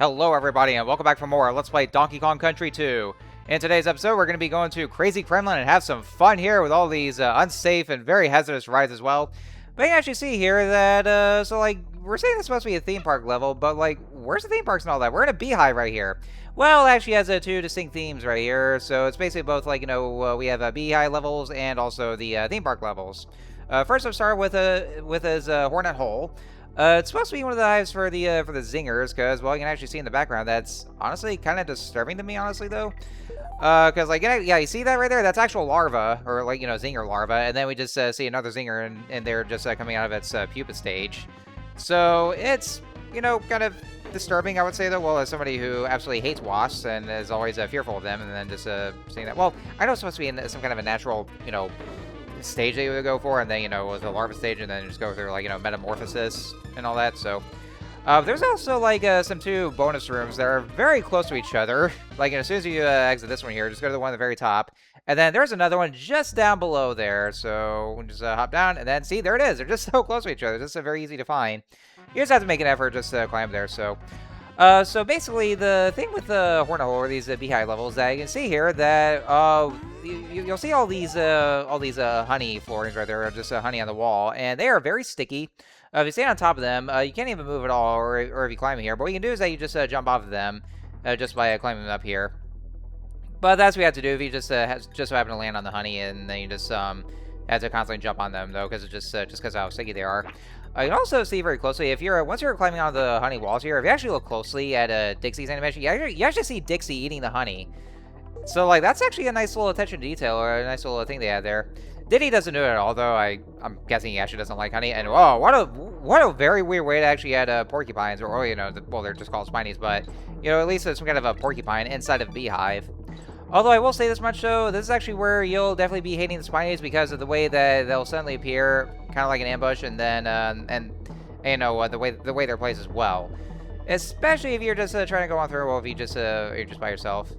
Hello everybody and welcome back for more Let's Play Donkey Kong Country 2. In today's episode we're going to be going to Krazy Kremland and have some fun here with all these unsafe and very hazardous rides as well. But you can actually see here that, we're saying it's supposed to be a theme park level, but where's the theme parks and all that? We're in a beehive right here. Well, it actually has two distinct themes right here, so it's basically both we have beehive levels and also the theme park levels. First I'll start with his Hornet Hole. It's supposed to be one of the hives for the zingers, because, well, you can actually see in the background that's honestly kind of disturbing to me, honestly, though. Because, yeah, you see that right there? That's actual larva, or, zinger larva, and then we just see another zinger, and they're just coming out of its pupa stage. So, it's, kind of disturbing, I would say, though. Well, as somebody who absolutely hates wasps and is always fearful of them, and then just seeing that. Well, I know it's supposed to be in some kind of a natural, stage that you would go for, and then, with the larva stage, and then just go through, metamorphosis and all that, so. There's also, some two bonus rooms that are very close to each other. As soon as you exit this one here, just go to the one at the very top. And then there's another one just down below there, so we'll just hop down, and then, see, there it is. They're just so close to each other. Just very easy to find. You just have to make an effort just to climb there, so. So basically, the thing with the Hornet Hole, or these beehive levels, that you can see here, that you'll see all these honey floorings right there, just honey on the wall, and they are very sticky. If you stay on top of them, you can't even move at all, or if you climb here. But what you can do is that you just jump off of them, just by climbing up here. But that's what you have to do if you just so happen to land on the honey, and then you just have to constantly jump on them, though, because just because of how sticky they are. You can also see very closely, if you're once you're climbing on the honey walls here, if you actually look closely at Dixie's animation, you actually see Dixie eating the honey. So, that's actually a nice little attention to detail, or a nice little thing they had there. Diddy doesn't do it at all, though. I'm guessing he actually doesn't like honey. And whoa, what a very weird way to actually add porcupines, or well, they're just called spinies, but at least some kind of a porcupine inside of a beehive. Although I will say this much, though, this is actually where you'll definitely be hating the spinies because of the way that they'll suddenly appear, kind of like an ambush, and then the way they're placed as well. Especially if you're just trying to go on through, well, if you're just by yourself.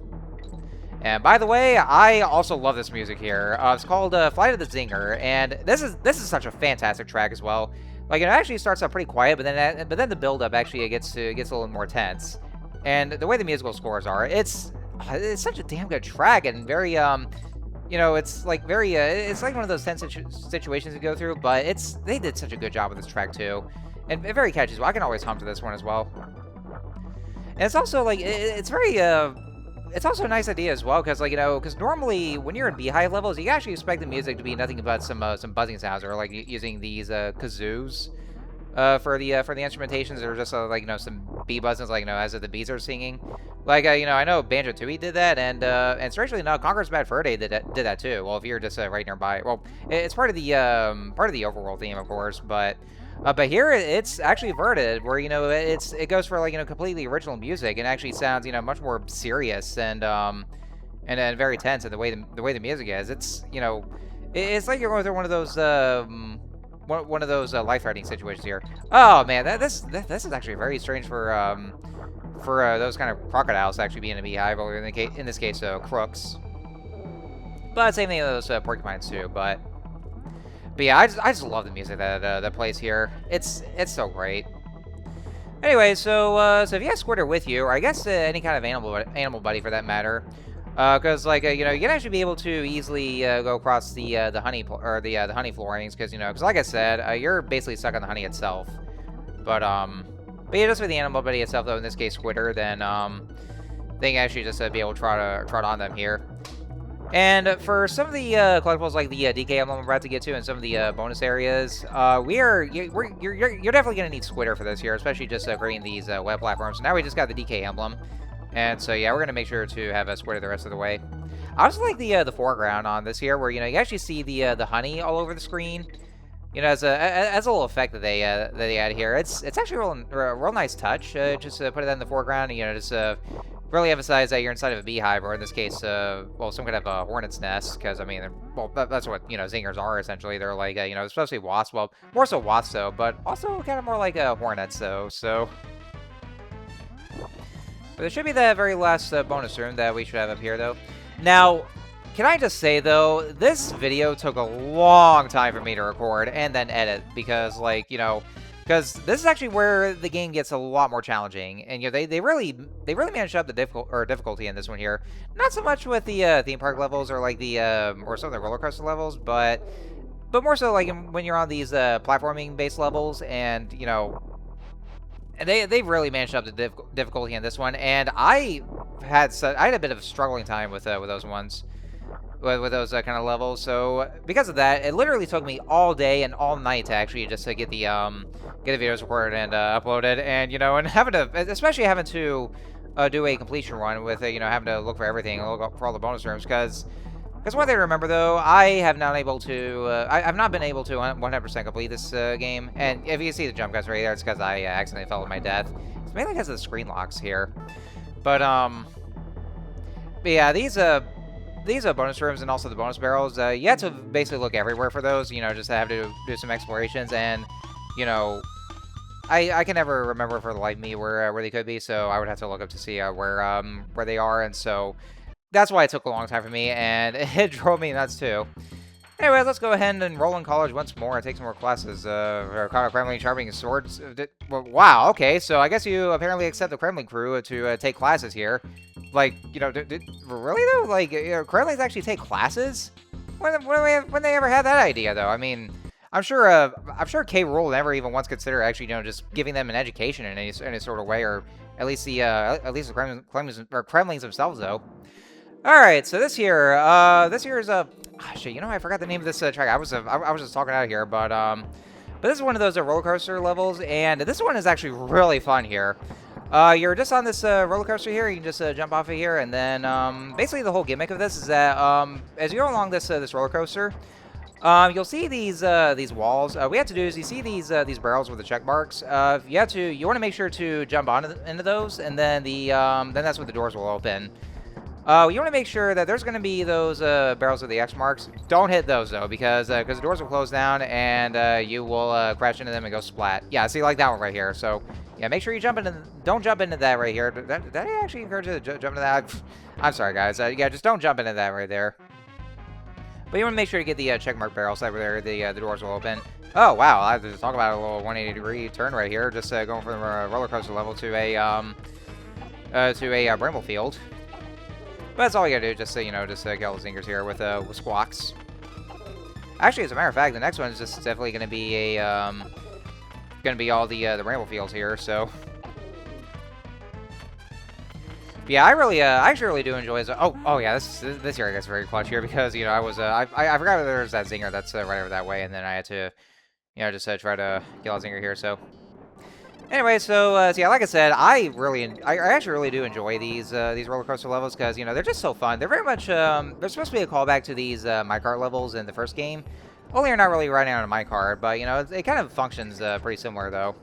And by the way, I also love this music here. It's called Flight of the Zinger, and this is such a fantastic track as well. It actually starts out pretty quiet, but then the build up actually gets a little more tense. And the way the musical scores are, it's such a damn good track, and very it's it's like one of those tense situations you go through, but they did such a good job with this track too, and very catchy as well. I can always hum to this one as well. And it's also it's also a nice idea as well, because because normally when you're in beehive levels, you actually expect the music to be nothing but some buzzing sounds, or using these kazoos for the instrumentations, or just some bee buzzings, as if the bees are singing. I know Banjo-Tooie did that, and strangely enough, Conker's Bad Fur Day did that too. Well, if you're just right nearby, well, it's part of the overworld theme, of course, but here it's actually verted, where it goes for completely original music, and actually sounds much more serious and very tense in the way the music is. It's like you're going through one of those life-threatening situations here. Oh man, this is actually very strange for those kind of crocodiles to actually be in a beehive, or in this case crooks. But same thing with those porcupines too. But yeah, I just love the music that plays here. It's so great. Anyway, so if you have Squirter with you, or I guess any kind of animal buddy for that matter, because you can actually be able to easily go across the honey the honey floorings, because like I said, you're basically stuck on the honey itself. But yeah, just with the animal buddy itself, though, in this case Squirter, then they can actually just be able to trot on them here. And for some of the collectibles, like the DK emblem I'm about to get to, and some of the bonus areas, you're definitely gonna need Squirter for this here, especially just creating these web platforms. So now we just got the DK emblem, and so yeah, we're gonna make sure to have a Squirter the rest of the way. I also like the foreground on this here, where you actually see the honey all over the screen. As a little effect that they add here. It's actually a real nice touch. Just put it in the foreground, and just really emphasize that you're inside of a beehive, or in this case, well, some kind of a hornet's nest, because, well, that's what, zingers are, essentially. They're supposed to be wasps, well, more so wasps, though, but also kind of more like hornets, so. But there should be that very last bonus room that we should have up here, though. Now, can I just say, though, this video took a long time for me to record and then edit, because, Because this is actually where the game gets a lot more challenging, and they really managed to up the difficulty in this one here. Not so much with the theme park levels or like the or some of the roller coaster levels, but more so like when you're on these platforming based levels, and and they've really managed to up the difficulty in this one. And I had a bit of a struggling time with those ones. With those kind of levels, so because of that, it literally took me all day and all night to actually just to get the videos recorded and uploaded, and and especially having to do a completion run with having to look for everything and look for all the bonus rooms, because one thing to remember though, I have not able to I've not been able to 100% complete this game, and if you see the jump cuts right there, it's because I accidentally fell to my death. It's mainly because of the screen locks here, but yeah, these bonus rooms and also the bonus barrels, you have to basically look everywhere for those, just to have to do some explorations, and, I can never remember for the life of me where they could be, so I would have to look up to see where they are, and so that's why it took a long time for me, and it drove me nuts too. Anyway, let's go ahead and enroll in college once more and take some more classes. Kremland sharpening swords. Wow, okay, so I guess you apparently accept the Kremland crew to take classes here. Like, really though? Like, Kremlings actually take classes? When they ever had that idea though? I mean, I'm sure K. Rool never even once considered actually, just giving them an education in any sort of way, or at least the Kremlings themselves though. All right, so this here is a shit. I forgot the name of this track. I was just talking out here, but this is one of those roller coaster levels, and this one is actually really fun here. You're just on this roller coaster here. You can just jump off of here, and then basically the whole gimmick of this is that as you go along this roller coaster, you'll see these walls. What you have to do is you see these barrels with the check marks. You want to make sure to jump into those, and then then that's when the doors will open. You want to make sure that there's going to be those barrels with the X marks. Don't hit those though, because the doors will close down and you will crash into them and go splat. Yeah, see, like that one right here. So yeah, make sure you don't jump into that right here. Did I actually encourage you to jump into that? I'm sorry, guys. Yeah, just don't jump into that right there. But you want to make sure to get the checkmark barrels over there. The doors will open. Oh wow, I have to talk about a little 180-degree turn right here. Just going from a roller coaster level to a bramble field. But that's all you gotta do, just get all the zingers here with squawks. Actually, as a matter of fact, the next one is just definitely gonna be all the ramble fields here. So, but yeah, I actually really do enjoy this. Oh yeah, this here gets very clutch here, because I forgot there was that zinger that's right over that way, and then I had to just try to get all the zinger here. So. Anyway, so yeah, like I said, I actually really do enjoy these roller coaster levels, because they're just so fun. They're very much they're supposed to be a callback to these minecart levels in the first game. Only you're not really riding on a minecart, but it kind of functions pretty similar though.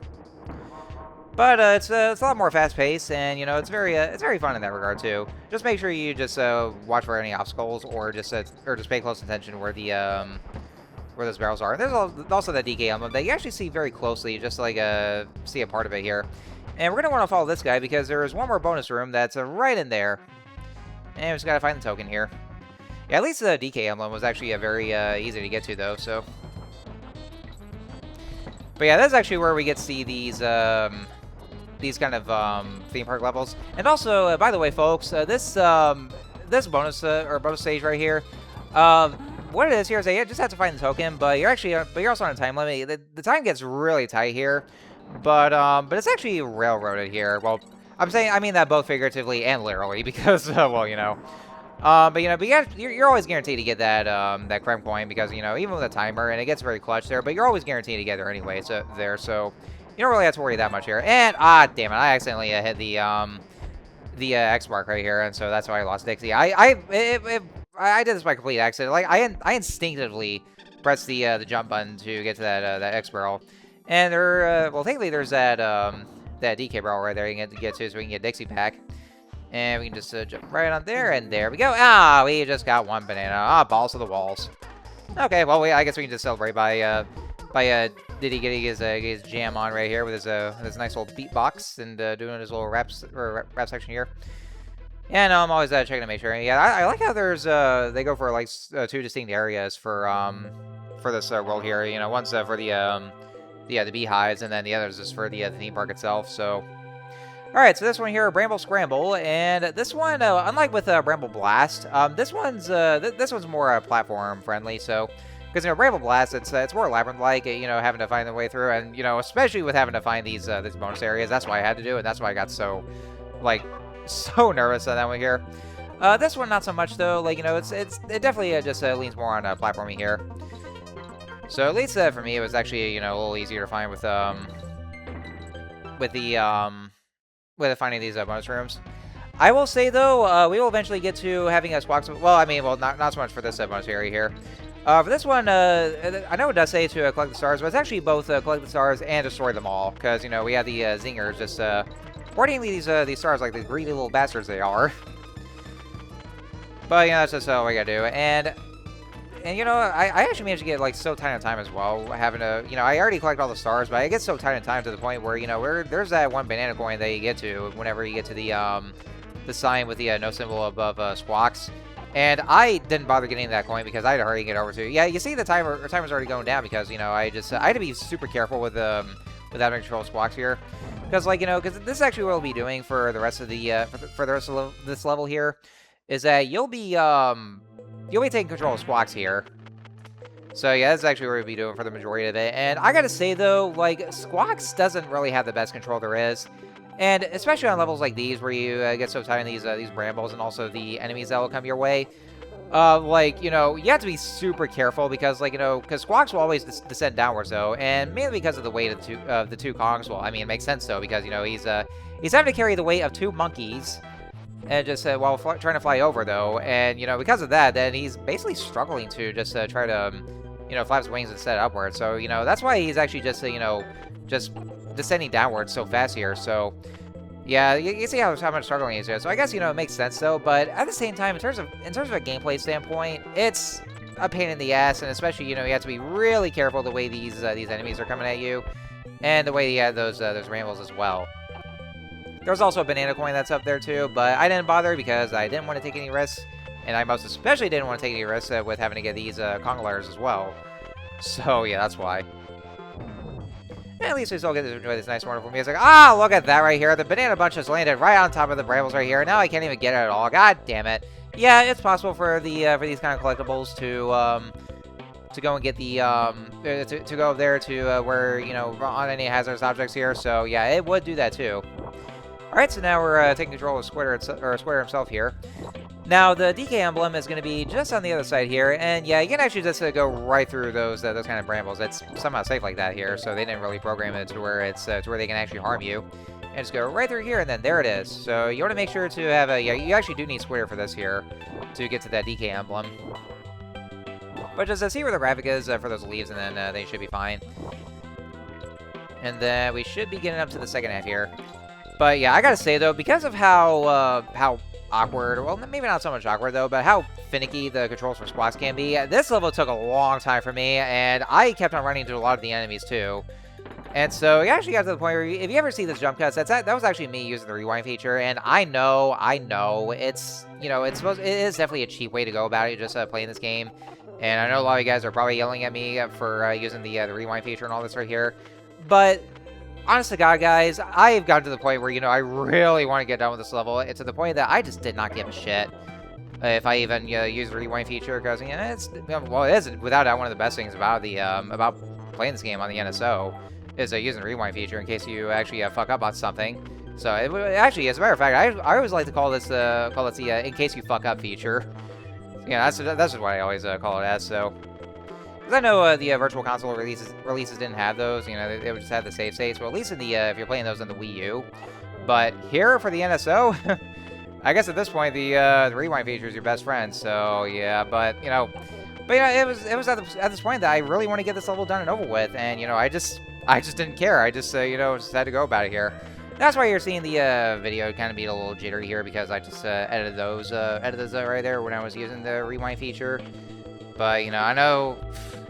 But it's a lot more fast paced, and it's very fun in that regard too. Just make sure you just watch for any obstacles, or just pay close attention where where those barrels are. And there's also that DK emblem that you actually see very closely, just like see a part of it here. And we're going to want to follow this guy, because there is one more bonus room that's right in there. And we just got to find the token here. Yeah, at least the DK emblem was actually very easy to get to, though, so. But yeah, that's actually where we get to see these kind of theme park levels. And also, by the way, folks, this bonus stage right here, what it is here is that you just have to find the token, but you're also on a time limit. The time gets really tight here, but it's actually railroaded here. Well, I mean that both figuratively and literally, because well, but you're always guaranteed to get that creme coin, because even with a timer, and it gets very clutch there, but you're always guaranteed to get there anyway. So you don't really have to worry that much here. And damn it, I accidentally hit the X mark right here, and so that's why I lost Dixie. I did this by complete accident. Like I instinctively pressed the jump button to get to that X barrel, and well, thankfully there's that DK barrel right there you can get to, so we can get Dixie pack, and we can just jump right on there, and there we go. We just got one banana. Balls to the walls. Okay, well I guess we can just celebrate by Diddy getting his jam on right here with his nice little beatbox, and doing his little rap section here. And I'm always checking to make sure. Yeah, I like how there's they go for like two distinct areas for this world here. One's for the the beehives, and then the others is for the theme park itself. So, all right, so this one here, Bramble Scramble, and this one, unlike with Bramble Blast, this one's more platform friendly. So, because Bramble Blast, it's more labyrinth-like, having to find the way through, and especially with having to find these bonus areas. That's why I had to do it. That's why I got so so nervous on that one here. This one not so much though. Like it definitely just leans more on platforming here. So at least for me, it was actually a little easier to find with finding these bonus rooms. I will say though, we will eventually get to having squawks. Well, I mean, not so much for this bonus area here. For this one, I know it does say to collect the stars, but it's actually both collect the stars and destroy them all, because we have the zingers just hoarding these stars like the greedy little bastards they are. But that's just what we gotta do. And I actually managed to get so tight on time as well, having to I already collect all the stars, but I get so tight on time to the point where where there's that one banana coin that you get to whenever you get to the sign with the no symbol above squawks. And I didn't bother getting that coin because I had to hurry and get over to. Yeah, you see the timer's already going down because I had to be super careful with having to control squawks here, because because this is actually what we'll be doing for the rest of the for the rest of this level here, is that you'll be taking control of squawks here. So yeah, that's actually what we'll be doing for the majority of it. And I gotta say though, squawks doesn't really have the best control there is. And especially on levels like these, where you get so tight on these brambles and also the enemies that will come your way, you have to be super careful because, because squawks will always descend downwards though, and mainly because of the weight of the two Kongs. Well, I mean, it makes sense though because he's having to carry the weight of two monkeys, and just while trying to fly over though, and because of that, then he's basically struggling to just try to flap his wings instead upwards. So that's why he's actually just just descending downwards so fast here. So yeah, you see how much struggling he is here. So I guess it makes sense though. But at the same time, in terms of a gameplay standpoint, it's a pain in the ass, and especially you have to be really careful the way these enemies are coming at you, and the way you have those rambles as well. There's also a banana coin that's up there too, but I didn't bother because I didn't want to take any risks, and I most especially didn't want to take any risks with having to get these Konglers as well. So yeah, that's why. And at least we still get to enjoy this nice, wonderful music. Ah, look at that right here. The banana bunch has landed right on top of the brambles right here. Now I can't even get it at all. God damn it. Yeah, it's possible for these kind of collectibles to go and get the to go there to where on any hazardous objects here. So yeah, it would do that too. All right, so now we're taking control of Squitter himself here. Now the DK emblem is going to be just on the other side here, and yeah, you can actually just go right through those kind of brambles. It's somehow safe like that here, so they didn't really program it to where it's to where they can actually harm you. And just go right through here, and then there it is. So you want to make sure to have a you actually do need Squitter for this here to get to that DK emblem. But just see where the graphic is for those leaves, and then they should be fine. And then we should be getting up to the second half here. But yeah, I gotta say though, because of how awkward, well, maybe not so much awkward though, but how finicky the controls for squawks can be, this level took a long time for me, and I kept on running into a lot of the enemies too. And so it actually got to the point where if you ever see this jump cuts, that was actually me using the rewind feature. And I know, it's it is definitely a cheap way to go about it, just playing this game. And I know a lot of you guys are probably yelling at me for using the rewind feature and all this right here, but honest to God, guys, I've gotten to the point where, I really want to get done with this level. It's to the point that I just did not give a shit if I even use the rewind feature, because, it's, well, it is, without doubt, one of the best things about the, about playing this game on the NSO is using the rewind feature in case you actually fuck up on something. So, actually, as a matter of fact, I always like to call this the in case you fuck up feature. That's just what I always call it as, so. Because I know the Virtual Console releases didn't have those, they would just have the save states. Well, at least in the if you're playing those on the Wii U. But here for the NSO, I guess at this point the rewind feature is your best friend. So yeah, but it was at this point that I really want to get this level done and over with, and I just didn't care. I just just had to go about it here. That's why you're seeing the video kind of be a little jittery here, because I just edited those right there when I was using the rewind feature. But I know.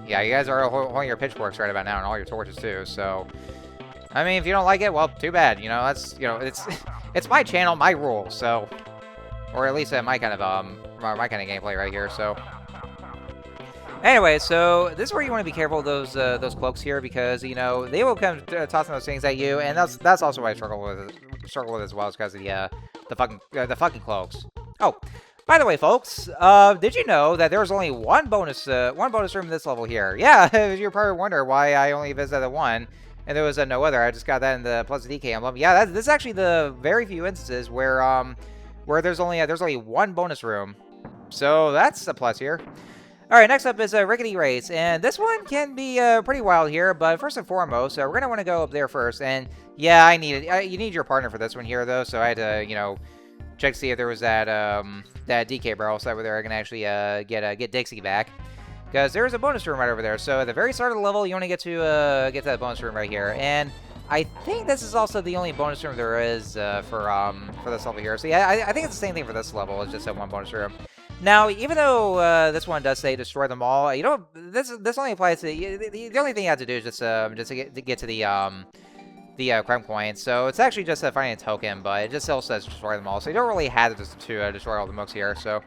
Yeah, you guys are holding your pitchforks right about now, and all your torches too. So, I mean, if you don't like it, well, too bad. That's it's my channel, my rules. So, or at least my kind of gameplay right here. So, Anyway, so this is where you want to be careful of those cloaks here, because you know they will come tossing those things at you, and that's also why I struggle with as well, is because of the fucking cloaks. Oh, by the way, folks, did you know that there was only one bonus room in this level here? Yeah, you're probably wondering why I only visited one, and there was no other. I just got that in the Pleasant DK emblem. Yeah, this is actually the very few instances where there's only one bonus room, so that's a plus here. All right, next up is Rickety Race, and this one can be pretty wild here. But first and foremost, we're gonna want to go up there first. And yeah, you need your partner for this one here, though. So I had to, check to see if there was that DK barrel, so that way there I can actually get Dixie back, because there's a bonus room right over there. So at the very start of the level, you want to get to that bonus room right here. And I think this is also the only bonus room there is for this level here. So yeah, I think it's the same thing for this level. It's just one bonus room. Now, even though this one does say destroy them all, this only applies to the only thing you have to do is just to get to the creme coin. So it's actually just finding a token, but it just still says destroy them all. So you don't really have to destroy all the mooks here. So,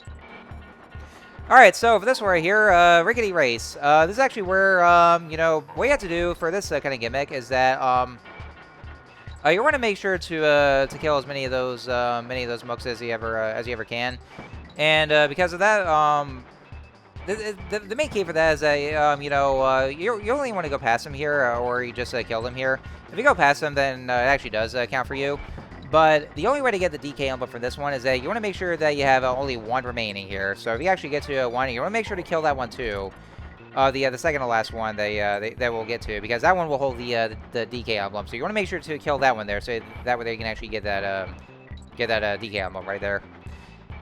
all right. So for this one right here, Rickety Race. This is actually where what you have to do for this kind of gimmick is that you want to make sure to kill as many of those mooks as you ever can. And because of that, the main key for that is that, you only want to go past them here, or you just kill them here. If you go past them, then it actually does count for you. But the only way to get the DK emblem from this one is that you want to make sure that you have only one remaining here. So if you actually get to one, you want to make sure to kill that one too. The second to last one they will get to, because that one will hold the DK emblem. So you want to make sure to kill that one there, so that way they can actually get that DK emblem right there.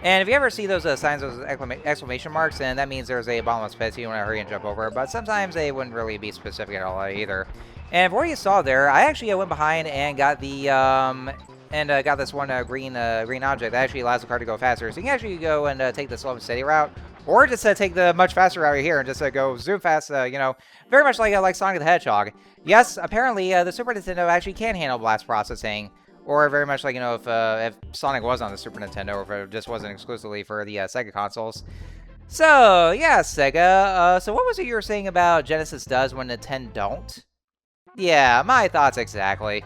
And if you ever see those signs, those exclamation marks, then that means there's a bottomless pit, so you want to hurry and jump over. But sometimes they wouldn't really be specific at all either. And for what you saw there, I actually went behind and got the got this one green object that actually allows the car to go faster. So you can actually go and take the slow and steady route, or just take the much faster route here and just go zoom fast. Very much like Sonic the Hedgehog. Yes, apparently the Super Nintendo actually can handle blast processing. Or very much like, if Sonic was on the Super Nintendo, or if it just wasn't exclusively for the Sega consoles. So, yeah, Sega. So what was it you were saying about Genesis does when Nintendo don't? Yeah, my thoughts exactly.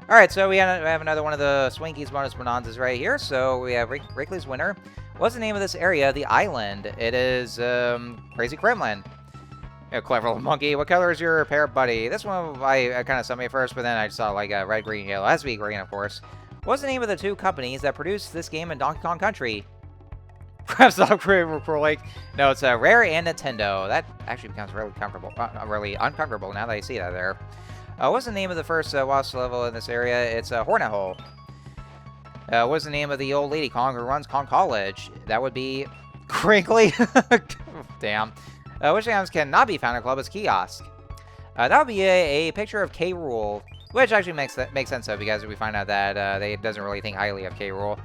Alright, so we have another one of the Swinkies bonus bonanzas right here. So we have Wrigley's winner. What's the name of this area? The island. It is Krazy Kremland. A clever little monkey. What color is your parrot buddy? This one I kind of saw me first, but then I saw like red, green, yellow. It has to be green, of course. What's the name of the two companies that produced this game in Donkey Kong Country? Perhaps not Lake. No, it's Rare and Nintendo. That actually becomes really comfortable, really uncomfortable now that I see that there. What's the name of the first Wasp level in this area? It's Hornet Hole. What's the name of the old lady Kong who runs Kong College? That would be Crinkly. Damn. Which items cannot be found in Club's kiosk? That would be a picture of K. Rool, which actually makes sense though, because we find out that they doesn't really think highly of K. Rool.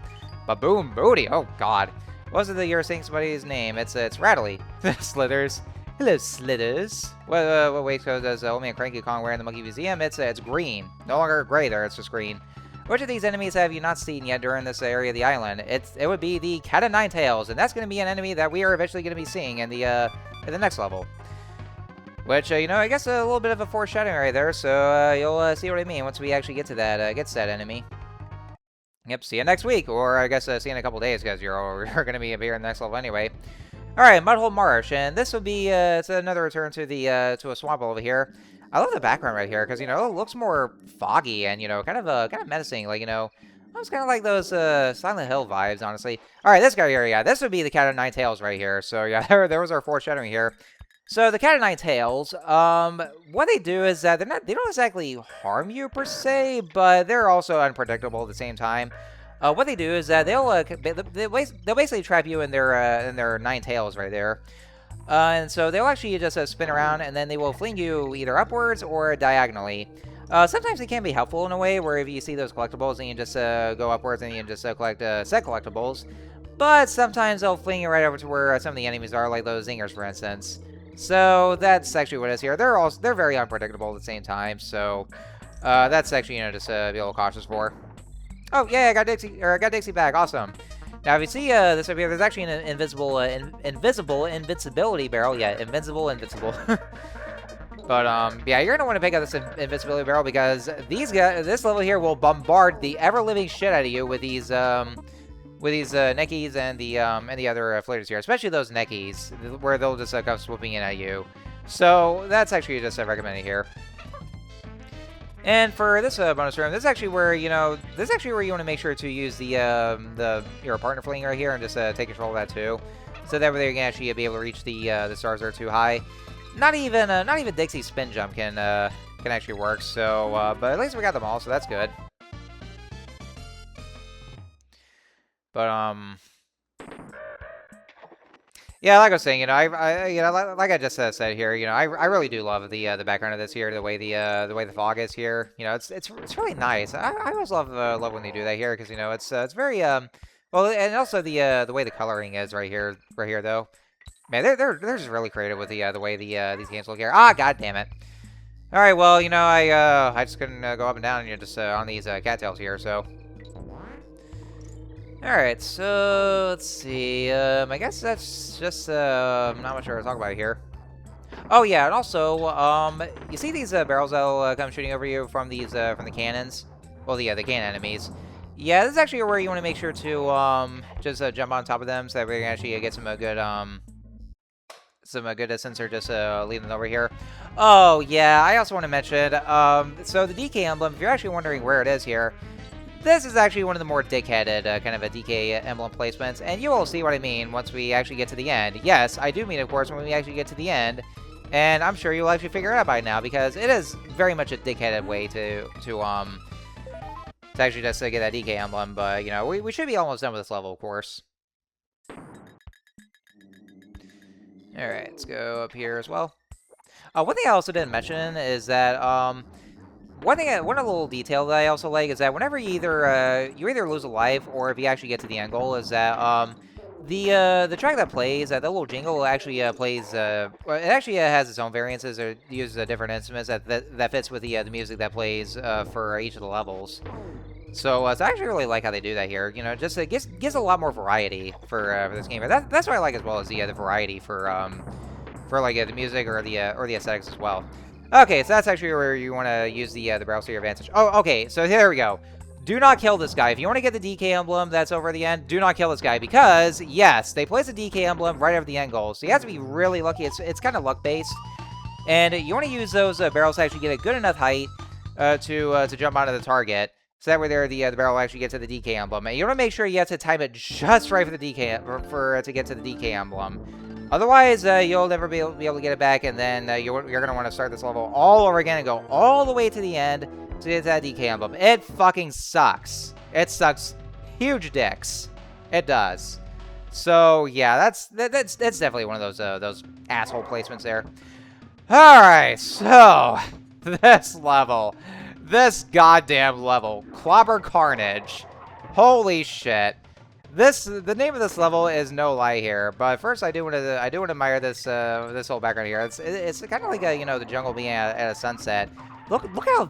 Baboom Booty. Oh God. What's it that you're saying somebody's name? It's Rattly. Slithers. Hello, Slithers. What waistcoat does Old Man Cranky Kong wear in the Monkey Museum? It's green. No longer gray there. It's just green. Which of these enemies have you not seen yet during this area of the island? It would be the Cat of Nine Tails, and that's going to be an enemy that we are eventually going to be seeing in the next level. Which, I guess a little bit of a foreshadowing right there, so you'll see what I mean once we actually get to that enemy. Yep, see you next week, or I guess see you in a couple days, because you're going to be here in the next level anyway. Alright, Mudhole Marsh, and this would be, it's another return to the, to a swamp over here. I love the background right here, because, it looks more foggy and, kind of menacing, like, it's kind of like those Silent Hill vibes, honestly. All right, this guy here, yeah, this would be the Cat of Nine Tails right here. So yeah, there was our foreshadowing here. So the Cat of Nine Tails, what they do is that they don't exactly harm you per se, but they're also unpredictable at the same time. What they do is that they'll basically trap you in their nine tails right there. And so they'll actually just spin around, and then they will fling you either upwards or diagonally. Sometimes it can be helpful in a way where if you see those collectibles, then you just go upwards and you just collect set collectibles. But sometimes they'll fling you right over to where some of the enemies are, like those zingers, for instance. So that's actually what it is here. They're very unpredictable at the same time. So that's actually just be a little cautious for. Oh yeah, I got Dixie back. Awesome. Now, if you see this up here, there's actually an invincibility barrel. Yeah, invincible. But yeah, you're gonna want to pick up this invincibility barrel because these guys, this level here will bombard the ever-living shit out of you with these neckies and the other floaters here, especially those neckies, where they'll just come swooping in at you. So that's actually just recommended here. And for this bonus room, this is actually where you want to make sure to use your partner fling right here and just take control of that too, so that way you can actually be able to reach the stars that are too high. Not even Dixie's spin jump can actually work. So, but at least we got them all, so that's good. But yeah, like I was saying, like I just said here, I really do love the background of this here, the way the fog is here. It's really nice. I always love when they do that here, because it's very well, and also the way the coloring is right here though. Man, they're just really creative with the way these games look here. Ah, god damn it! All right, well, I just couldn't go up and down, just on these cattails here, so. Alright, so let's see. I guess that's just not much to talk about here. Oh yeah, and also, you see these barrels that'll come shooting over you from from the cannons? Well, the cannon enemies. Yeah, this is actually where you want to make sure to just jump on top of them, so that we can actually get some good sensor just leading them over here. Oh yeah, I also want to mention so the DK emblem. If you're actually wondering where it is here. This is actually one of the more dick-headed kind of a DK emblem placements, and you will see what I mean once we actually get to the end. Yes, I do mean, of course, when we actually get to the end, and I'm sure you'll actually figure it out by now, because it is very much a dick-headed way to actually just get that DK emblem, but, we should be almost done with this level, of course. Alright, let's go up here as well. One thing I also didn't mention is that, one little detail that I also like is that whenever you either lose a life or if you actually get to the end goal is that the track that plays, that little jingle actually plays. It actually has its own variances or uses different instruments that fits with the music that plays for each of the levels. So I actually really like how they do that here. Just it gives a lot more variety for this game. That's what I like as well as the variety for like the music or the aesthetics as well. Okay, so that's actually where you want to use the barrels to your advantage. Oh, okay, so there we go. Do not kill this guy. If you want to get the DK emblem that's over at the end, do not kill this guy because, yes, they place a DK emblem right over the end goal. So you have to be really lucky. It's kind of luck-based. And you want to use those barrels to actually get a good enough height to jump onto the target. So that way the barrel will actually get to the DK emblem. And you want to make sure you have to time it just right for the DK, to get to the DK emblem. Otherwise, you'll never be able to get it back, and then you're going to want to start this level all over again and go all the way to the end to get that DK emblem. It fucking sucks. It sucks huge dicks. It does. So, yeah, that's definitely one of those asshole placements there. Alright, so, this goddamn level, Clobber Carnage. Holy shit. The name of this level is no lie here, but first I do want to admire this whole background here. It's kind of like the jungle being at a sunset. Look how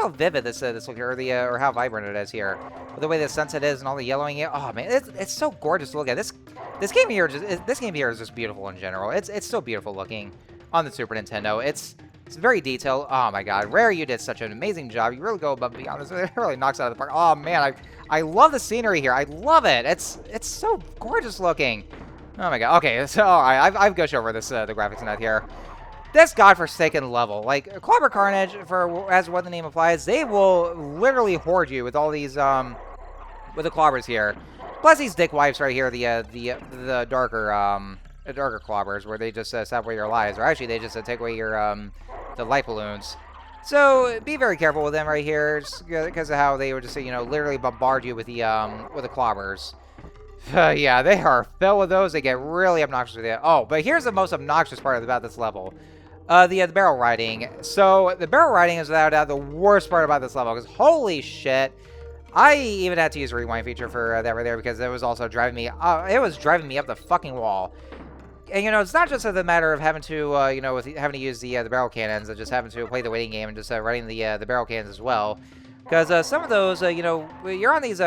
vivid this look or how vibrant it is here. The way the sunset is and all the yellowing here. Oh man, it's so gorgeous to look at. This game here is just beautiful in general. It's so beautiful looking on the Super Nintendo. It's very detailed. Oh my god, Rare, you did such an amazing job. You really go above and beyond. It really knocks it out of the park. Oh man, I love the scenery here. I love it. It's so gorgeous looking. Oh my god. Okay, so I've gushed over this the graphics tonight here. This godforsaken level, like Clobber Carnage, as what the name implies, they will literally hoard you with all these with the clobbers here. Plus these dick wipes right here, the darker clobbers where they just sap away your lives, or actually they just take away your the light balloons. So be very careful with them right here, because of how they would just literally bombard you with the clobbers. Yeah, they are filled with those. They get really obnoxious with it. Oh, but here's the most obnoxious part about this level. The barrel riding. So the barrel riding is without doubt the worst part about this level, because holy shit. I even had to use a rewind feature for that right there, because it was also driving me up the fucking wall. And, it's not just the matter of having to, having to use the barrel cannons, and just having to play the waiting game and just running the barrel cannons as well. Because some of those, you're on these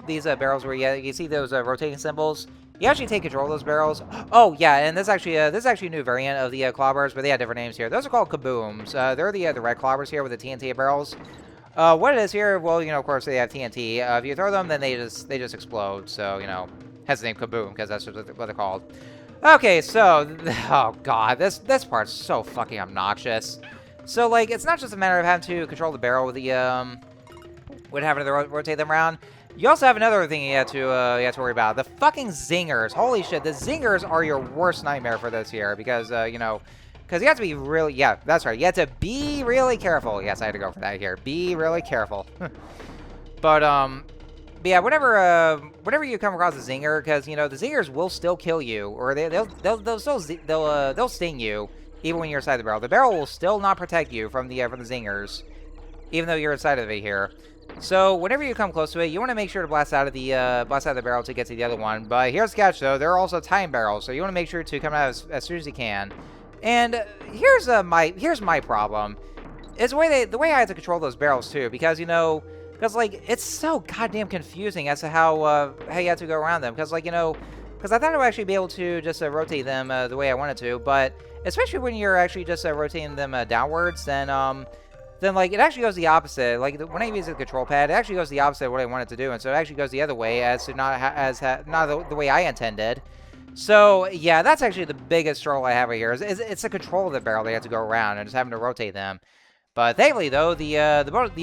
these barrels where you see those rotating symbols, you actually take control of those barrels. Oh yeah, and this is actually a new variant of the clobbers, but they have different names here. Those are called kabooms. They're the red clobbers here with the TNT barrels. What it is here, well, you know, of course they have TNT. If you throw them, then they just explode. So, you know, hence the name kaboom, because that's what they're called. Okay, so, oh god, this part's so fucking obnoxious. So, like, it's not just a matter of having to control the barrel with the with having to rotate them around. You also have another thing you have to worry about: the fucking zingers. Holy shit, the zingers are your worst nightmare for this here, because you know. Because you have to be really, yeah, that's right. You have to be really careful. Yes, I had to go for that here. Be really careful. But yeah, whenever you come across a zinger, because you know the zingers will still kill you, or they'll sting you even when you're inside the barrel. The barrel will still not protect you from the zingers, even though you're inside of it here. So whenever you come close to it, you want to make sure to blast out of the barrel to get to the other one. But here's the catch, though: there are also time barrels, so you want to make sure to come out as soon as you can. And here's my problem, is the way I have to control those barrels too, because you know, like it's so goddamn confusing as to how you have to go around them, because like you know, because I thought I would actually be able to just rotate them the way I wanted to, but especially when you're actually just rotating them downwards, then like it actually goes the opposite. Like when I use the control pad, it actually goes the opposite of what I wanted to do, and so it actually goes the other way as to not the way I intended. So, yeah, that's actually the biggest struggle I have right here. It's the control of the barrel they have to go around and just having to rotate them. But thankfully, though, the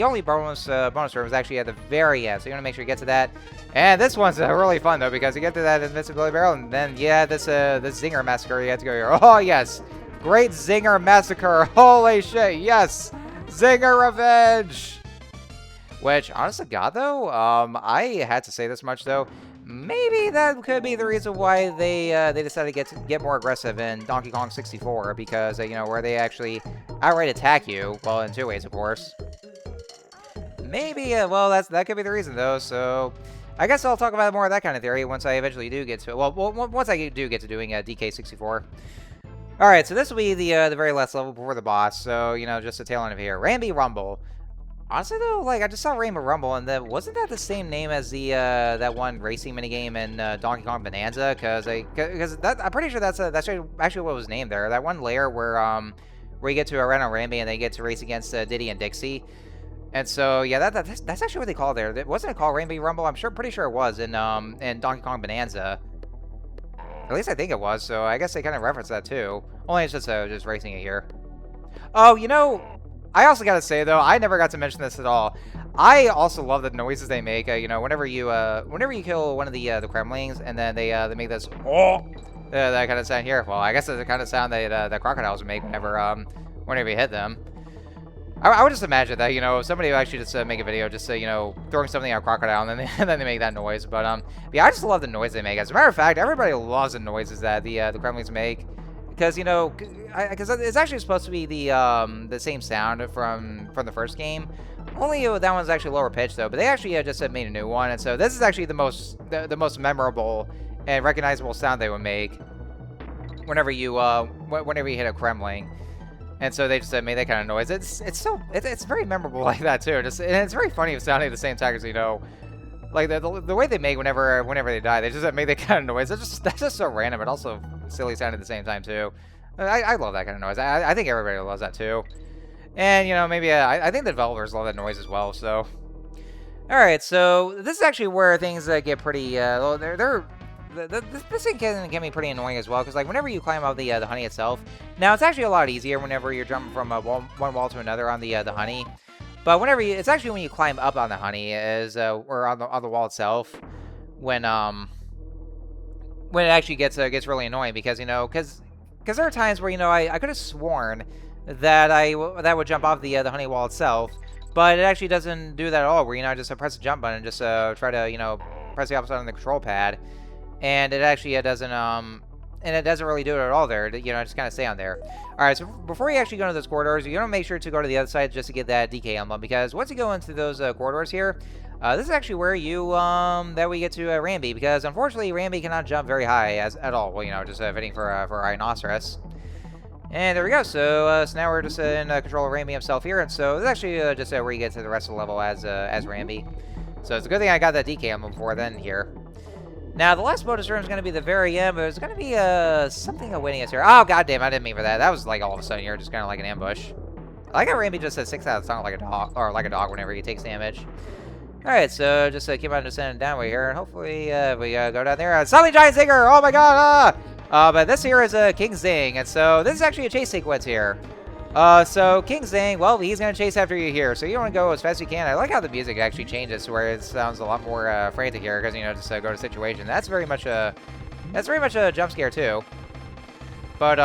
only bonus room is actually at the very end, so you want to make sure you get to that. And this one's really fun, though, because you get to that invincibility barrel, and then, yeah, this Zinger Massacre, you have to go here. Oh, yes! Great Zinger Massacre! Holy shit, yes! Zinger Revenge! Which, honest to God, though, I had to say this much, though. Maybe that could be the reason why they decided to get more aggressive in Donkey Kong 64, because you know, where they actually outright attack you, well, in two ways, of course. Maybe, well, that could be the reason, though. So I guess I'll talk about more of that kind of theory once I eventually do get to it. Well, once I do get to doing DK64. All right, so this will be the very last level before the boss. So you know, just a tail end of here, Rambi Rumble. Honestly, though, like, I just saw Rainbow Rumble, and wasn't that the same name as the that one racing minigame in Donkey Kong Bonanza? Because I'm pretty sure that's actually what was named there. That one layer where you get to run on Rambi and they get to race against Diddy and Dixie. And so yeah, that's actually what they call there. Wasn't it called Rambi Rumble? I'm pretty sure it was in Donkey Kong Bonanza. At least I think it was. So I guess they kind of reference that too. Only it's just racing it here. Oh, you know. I also gotta say though, I never got to mention this at all. I also love the noises they make. You know, whenever you kill one of the Kremlings, and then they make this that kind of sound here. Well, I guess it's the kind of sound that the crocodiles would make whenever you hit them. I would just imagine that, you know, somebody would actually just make a video just you know, throwing something at a crocodile, and then they make that noise. But yeah, I just love the noise they make. As a matter of fact, everybody loves the noises that the Kremlings make. Because, you know, because it's actually supposed to be the same sound from the first game. Only that one's actually lower pitched, though. But they actually just made a new one. And so this is actually the most memorable and recognizable sound they would make whenever you hit a Kremling. And so they just made that kind of noise. It's very memorable like that, too. And it's very funny sounding at the same time, because, you know, like the way they make whenever they die, they just make that kind of noise. That's just so random, but also silly sound at the same time too. I love that kind of noise. I think everybody loves that too. And you know, maybe I think the developers love that noise as well. So, all right. So this is actually where things get pretty. This thing can be pretty annoying as well, because like whenever you climb up the honey itself, now it's actually a lot easier whenever you're jumping from one wall to another on the honey. But it's actually when you climb up on the honey or on the wall itself, when it actually gets really annoying, because you know, because there are times where, you know, I could have sworn that would jump off the honey wall itself, but it actually doesn't do that at all. Where, you know, I just press the jump button and just try to, you know, press the opposite on the control pad, and it actually doesn't really do it at all there. You know, just kind of stay on there. All right, so before you actually go into those corridors, you want to make sure to go to the other side just to get that DK emblem, because once you go into those corridors here, this is actually where we get to Rambi, because unfortunately Rambi cannot jump very high at all. Well, you know, just fitting for a rhinoceros. And there we go. So now we're just in control of Rambi himself here, and so this is actually just where you get to the rest of the level as Rambi. So it's a good thing I got that DK on before then here. Now, the last bonus room is going to be the very end, but there's going to be something awaiting us here. Oh, goddamn, I didn't mean for that. That was like all of a sudden here, just kind of like an ambush. I like how Rambi just says 6 out of sound like a dog, or like a dog whenever he takes damage. Alright, so just keep on descending downward here, and hopefully we go down there. Suddenly Giant Zinger! Oh my god! But this here is King Zing, and so this is actually a chase sequence here. So King Zing, well, he's going to chase after you here, so you want to go as fast as you can. I like how the music actually changes to where it sounds a lot more frantic here, because, you know, just go to situation. That's very much a jump scare, too. But,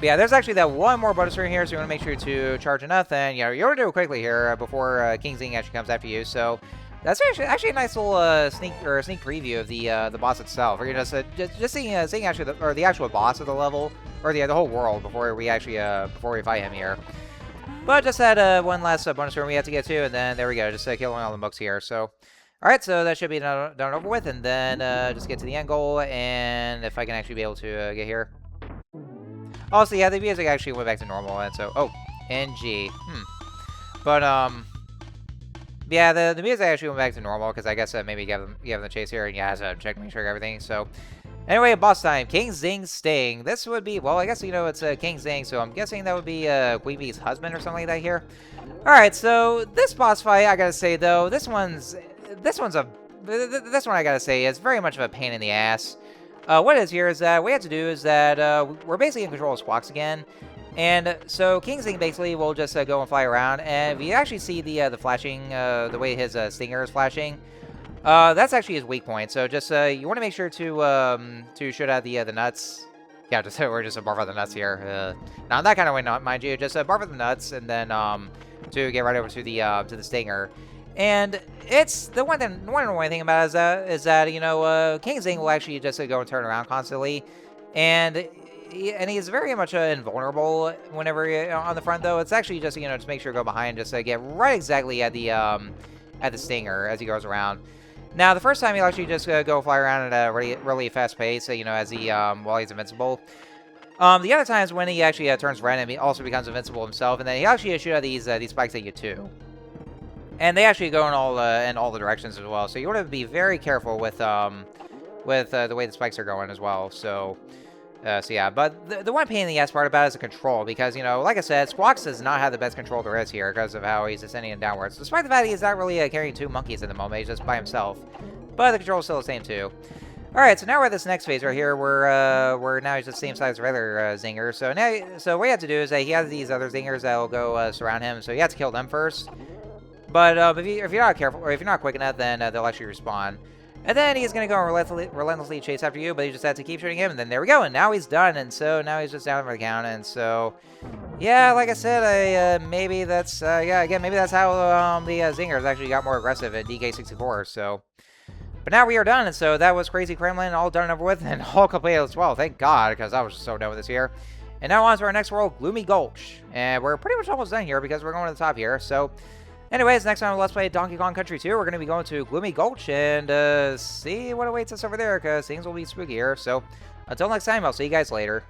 yeah, there's actually that one more bonus room here, so you want to make sure to charge enough, and, you know, you want to do it quickly here before King Zing actually comes after you, so that's actually a nice little sneak preview of the boss itself. We're just seeing actually the actual boss of the level, or the whole world before we actually before we fight him here. But just that one last bonus room we have to get to, and then there we go, just killing all the mooks here. So, all right, so that should be done over with, and then just get to the end goal, and if I can actually be able to get here. Also, yeah, the music actually went back to normal, and so NG. But yeah, the music actually went back to normal because I guess maybe give them the chase here, and yeah, so check, make sure everything. So. Anyway, boss time. King Zing Sting. This would be, well, I guess, you know, it's King Zing, so I'm guessing that would be Queen Bee's husband or something like that here. Alright, so this boss fight, I gotta say, though, this one I gotta say is very much of a pain in the ass. What it is here is that what we have to do is that we're basically in control of Squawks again. And so King Zing basically will just go and fly around, and if you actually see the flashing, the way his stinger is flashing, that's actually his weak point. So just you want to make sure to shoot out the nuts. Yeah, we're just barf out the nuts here. Not that kind of way, not mind you. Just barf out the nuts, and then to get right over to the stinger. And it's the one annoying thing about it is that you know King Zing will actually just go and turn around constantly, and he's very much invulnerable whenever you're on the front. Though it's actually just just make sure to go behind, just get right exactly at the stinger as he goes around. Now, the first time he'll actually just go fly around at a really fast pace, as he while he's invincible. The other times when he actually turns red and he also becomes invincible himself, and then he actually shoot out these spikes at you too. And they actually go in all the directions as well. So you want to be very careful with the way the spikes are going as well. So yeah, but the one pain in the ass part about it is the control, because, like I said, Squawks does not have the best control there is here because of how he's ascending and downwards. Despite the fact he's not really carrying 2 monkeys at the moment, he's just by himself. But the control is still the same too. Alright, so now we're at this next phase right here, where now he's the same size as regular Zinger. So what you have to do is that he has these other Zingers that will go surround him, so you have to kill them first. But if you're not careful, or if you're not quick enough, then they'll actually respawn. And then he's going to go and relentlessly chase after you, but you just have to keep shooting him, and then there we go, and now he's done, and so now he's just down for the count, and so, yeah, like I said, maybe that's, maybe that's how the Zingers actually got more aggressive at DK2, so. But now we are done, and so that was Krazy Kremland, all done and over with, and all completed as well, thank God, because I was just so done with this here. And now on to our next world, Gloomy Gulch, and we're pretty much almost done here, because we're going to the top here, so. Anyways, next time on Let's Play Donkey Kong Country 2, we're going to be going to Gloomy Gulch and see what awaits us over there, because things will be spooky here. So, until next time, I'll see you guys later.